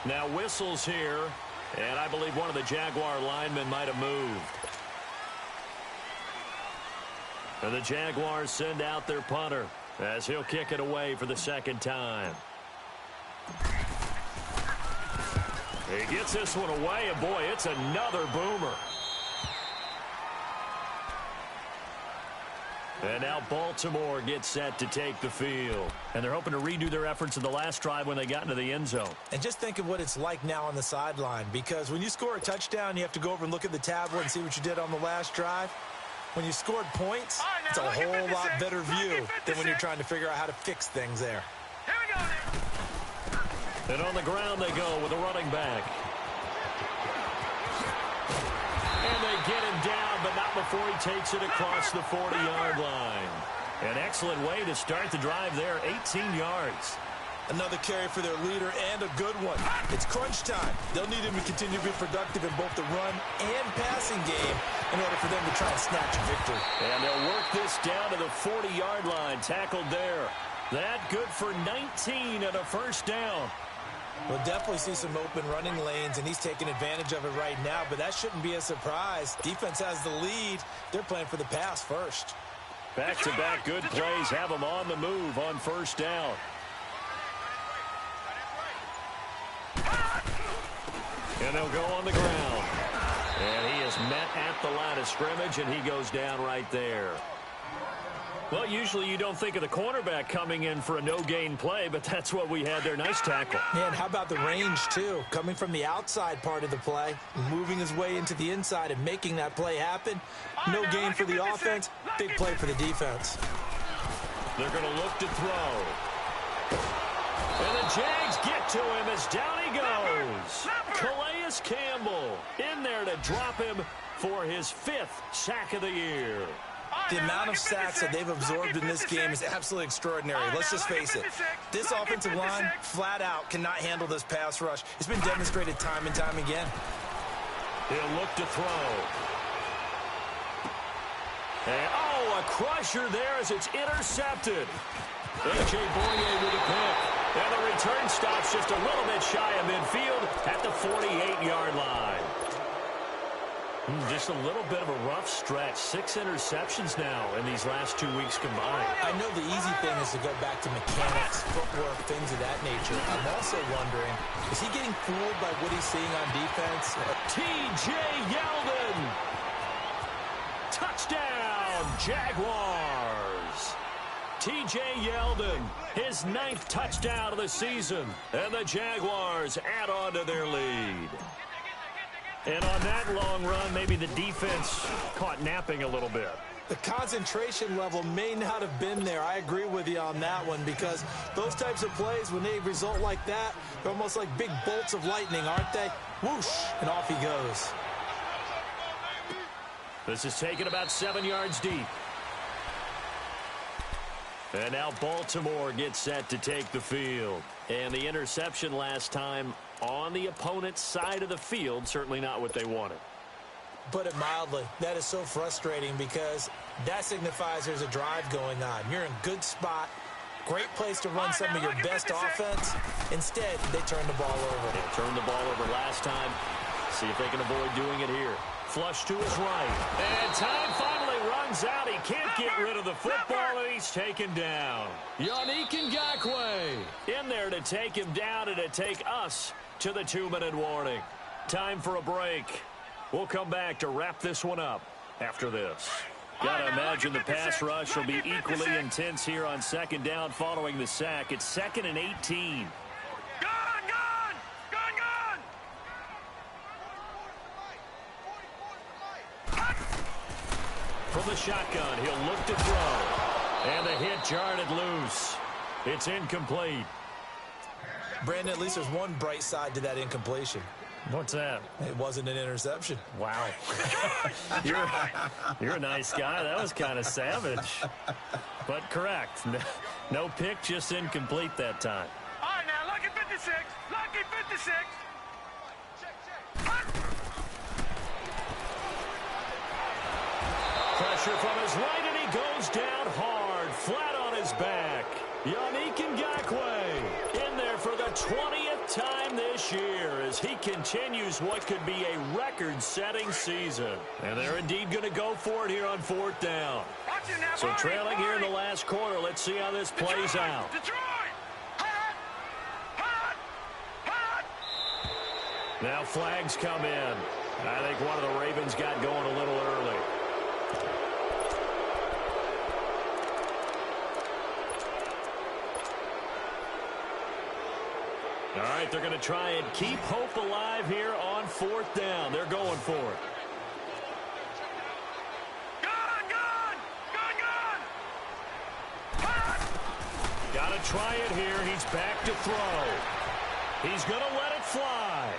Now whistles here, and I believe one of the Jaguar linemen might have moved. And the Jaguars send out their punter as he'll kick it away for the 2nd time. He gets this one away, and boy, it's another boomer. And now Baltimore gets set to take the field. And they're hoping to redo their efforts in the last drive when they got into the end zone. And just think of what it's like now on the sideline, because when you score a touchdown, you have to go over and look at the tablet and see what you did on the last drive. When you scored points, it's a whole lot better view than when you're trying to figure out how to fix things there. Here we go, Nick. And on the ground they go with a running back. And they get him down, but not before he takes it across the 40-yard line. An excellent way to start the drive there, 18 yards. Another carry for their leader, and a good one. It's crunch time. They'll need him to continue to be productive in both the run and passing game in order for them to try and snatch a victory. And they'll work this down to the 40-yard line, tackled there. That good for 19 and a 1st down. We'll definitely see some open running lanes, and he's taking advantage of it right now, but that shouldn't be a surprise. Defense has the lead. They're playing for the pass first. Back-to-back good plays have them on the move on 1st down. And they'll go on the ground. And he is met at the line of scrimmage, and he goes down right there. Well, usually you don't think of the cornerback coming in for a no-gain play, but that's what we had there. Nice tackle. Man, how about the range, too? Coming from the outside part of the play, moving his way into the inside and making that play happen. No gain for the offense, big play for the defense. They're going to look to throw. And the Jags get to him as down he goes. Calais Campbell in there to drop him for his 5th sack of the year. The amount of sacks that they've absorbed in this game is absolutely extraordinary. Let's just face it. This offensive line, flat out, cannot handle this pass rush. It's been demonstrated time and time again. He'll look to throw. And, a crusher there as it's intercepted. A.J. Boye with a pick. And the return stops just a little bit shy of midfield at the 48-yard line. Just a little bit of a rough stretch. 6 interceptions now in these last 2 weeks combined. I know the easy thing is to go back to mechanics, footwork, things of that nature. I'm also wondering, is he getting fooled by what he's seeing on defense? T.J. Yeldon. Touchdown, Jaguars. T.J. Yeldon, his 9th touchdown of the season. And the Jaguars add on to their lead. And on that long run, maybe the defense caught napping a little bit. The concentration level may not have been there. I agree with you on that one, because those types of plays, when they result like that, they're almost like big bolts of lightning, aren't they? Whoosh, and off he goes. This is taken about 7 yards deep. And now Baltimore gets set to take the field. And the interception last time on the opponent's side of the field, certainly not what they wanted. Put it mildly, that is so frustrating, because that signifies there's a drive going on. You're in a good spot, great place to run some of your best offense. Instead, they turn the ball over. They turned the ball over last time. See if they can avoid doing it here. Flush to his right. And time finally runs out. He can't get rid of the football, and he's taken down. Yannick Ngakoue in there to take him down and to take us to the 2-minute warning. Time for a break. We'll come back to wrap this one up after this. Gotta imagine the pass rush will be equally intense here on 2nd down following the sack. It's 2nd and 18. From the shotgun, he'll look to throw. And the hit jarred it loose. It's incomplete. Brandon, at least there's one bright side to that incompletion. What's that? It wasn't an interception. Wow. You're a nice guy. That was kind of savage. But correct. No pick, just incomplete that time. All right, now, lucky 56. Lucky 56. Pressure from his right, and he goes down hard, flat on his back. Yannick Ngakoue in there for the 20th time this year as he continues what could be a record-setting season. And they're indeed going to go for it here on 4th down. So trailing here in the last quarter, let's see how this plays out. Now flags come in. I think one of the Ravens got going a little early. All right, they're going to try and keep hope alive here on 4th down. They're going for it. Got to try it here. He's back to throw. He's going to let it fly.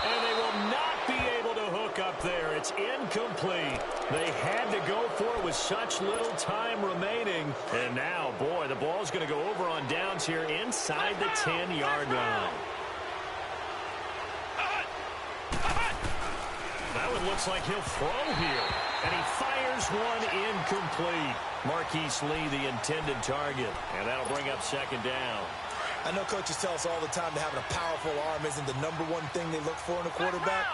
And they will not be able to hook up there. It's incomplete. They had to go for it with such little time remaining. And now, boy, the ball's going to go over on downs here inside the 10-yard line. That one looks like he'll throw here. And he fires one incomplete. Marquise Lee, the intended target. And that'll bring up 2nd down. I know coaches tell us all the time that having a powerful arm isn't the #1 thing they look for in a quarterback.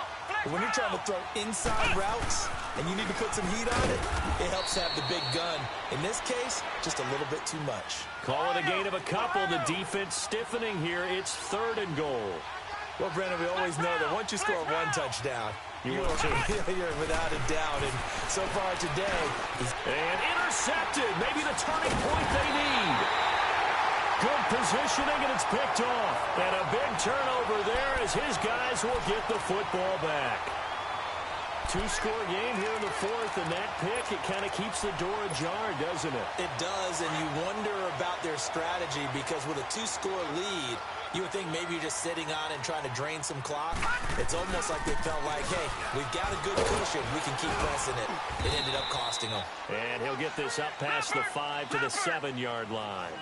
But when you're trying to throw inside routes and you need to put some heat on it, it helps to have the big gun. In this case, just a little bit too much. Call it a gain of a couple. The defense stiffening here. It's 3rd and goal. Well, Brandon, we always know that once you score 1 touchdown, you're without a doubt. And so far today, and intercepted. Maybe the turning point they need. Good positioning, and it's picked off. And a big turnover there as his guys will get the football back. 2-score game here in the 4th, and that pick, it kind of keeps the door ajar, doesn't it? It does, and you wonder about their strategy, because with a 2-score lead, you would think maybe you're just sitting on and trying to drain some clock. It's almost like they felt like, hey, we've got a good cushion. We can keep pressing it. It ended up costing them. And he'll get this up past the 5 to the 7-yard line.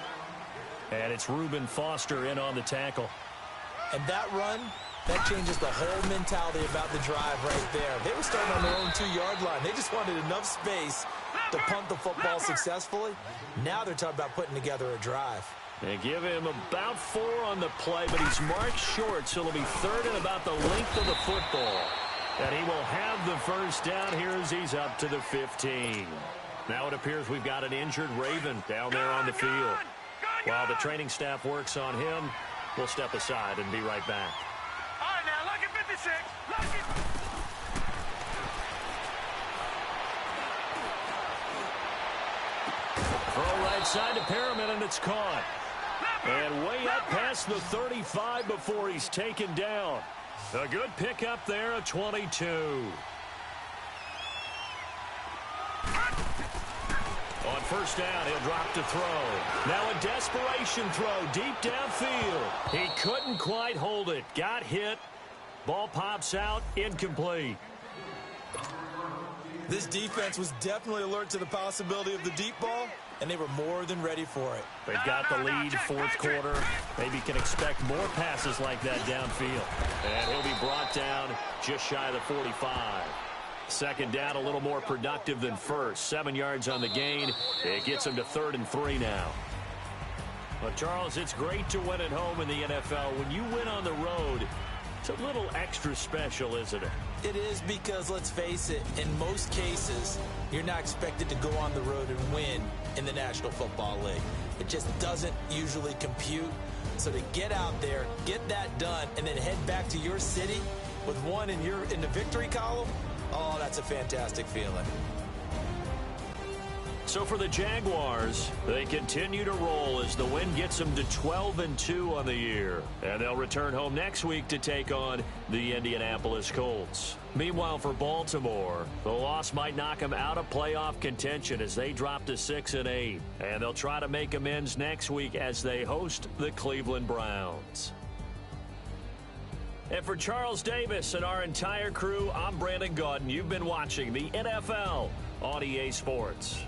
And it's Reuben Foster in on the tackle. And that run, that changes the whole mentality about the drive right there. They were starting on their own 2-yard line. They just wanted enough space to punt the football successfully. Now they're talking about putting together a drive. They give him about 4 on the play, but he's marked short, so it'll be 3rd and about the length of the football. And he will have the first down here as he's up to the 15. Now it appears we've got an injured Raven down there on the field. While the training staff works on him, we'll step aside and be right back. All right, now, look at 56. Look at... Throw right side to Perriman, and it's caught. And way up past the 35 before he's taken down. A good pickup there, a 22. On first down, he'll drop to throw. Now a desperation throw deep downfield. He couldn't quite hold it. Got hit. Ball pops out, incomplete. This defense was definitely alert to the possibility of the deep ball, and they were more than ready for it. They've got the lead, fourth quarter. Maybe can expect more passes like that downfield. And he'll be brought down just shy of the 45. Second down, a little more productive than first. 7 yards on the gain. It gets him to 3rd and 3 now. But, Charles, it's great to win at home in the NFL. When you win on the road, it's a little extra special, isn't it? It is because, let's face it, in most cases, you're not expected to go on the road and win in the National Football League. It just doesn't usually compute. So to get out there, get that done, and then head back to your city with one in the victory column, oh, that's a fantastic feeling. So for the Jaguars, they continue to roll as the win gets them to 12-2 on the year. And they'll return home next week to take on the Indianapolis Colts. Meanwhile, for Baltimore, the loss might knock them out of playoff contention as they drop to 6-8. And they'll try to make amends next week as they host the Cleveland Browns. And for Charles Davis and our entire crew, I'm Brandon Gaudin. You've been watching the NFL on EA Sports.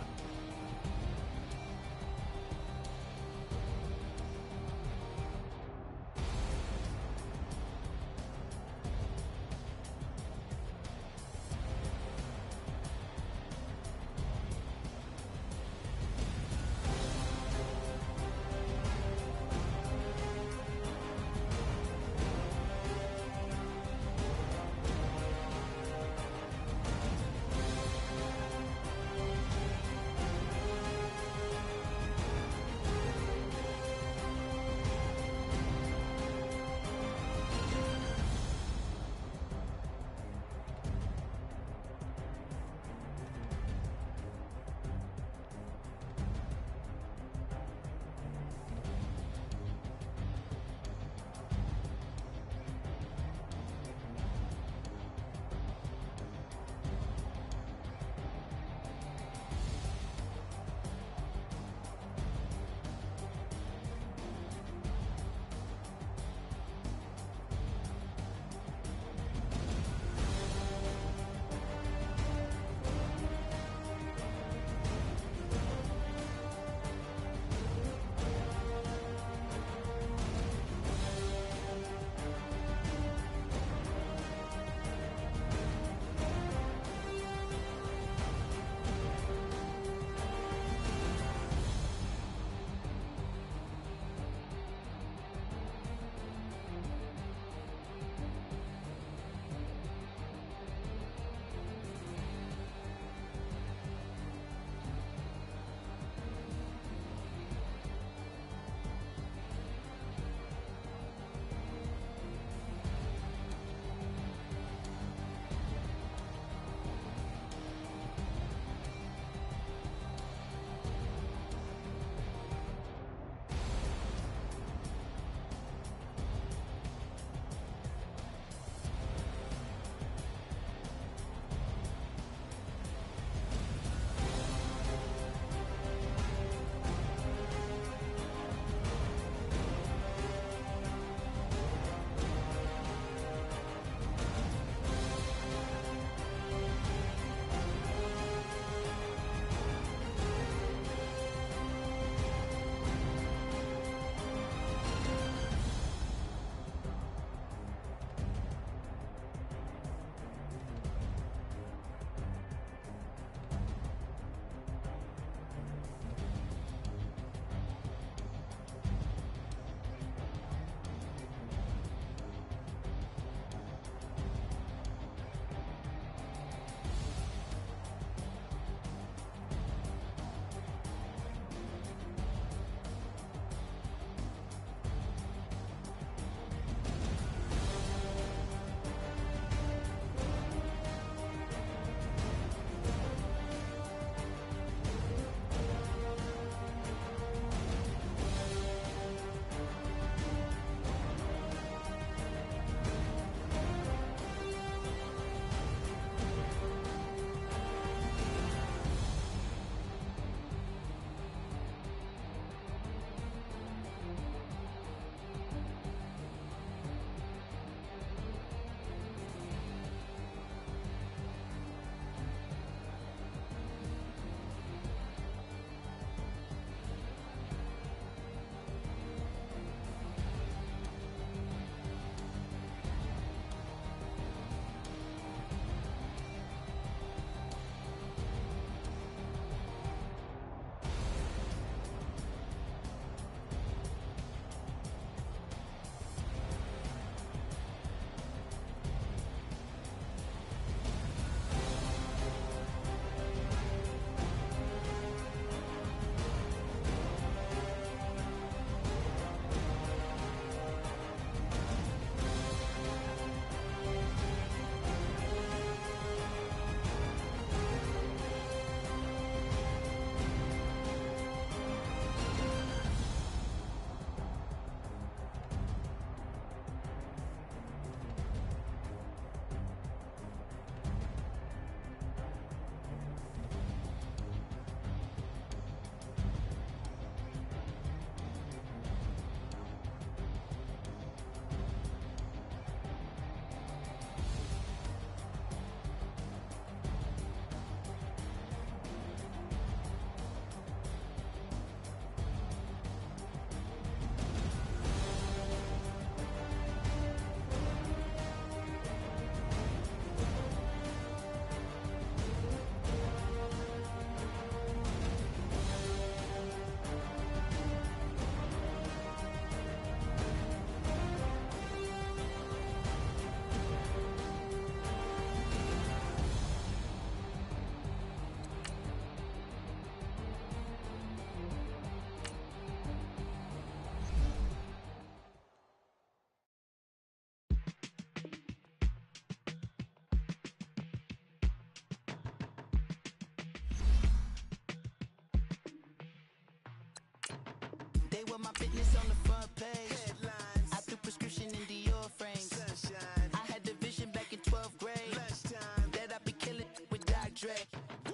They were my business on the front page. Headlines. I threw prescription in Dior frames. Sunshine. I had the vision back in 12th grade. Lunchtime. That I'd be killing with Dr. Dre.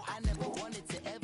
I never wanted to ever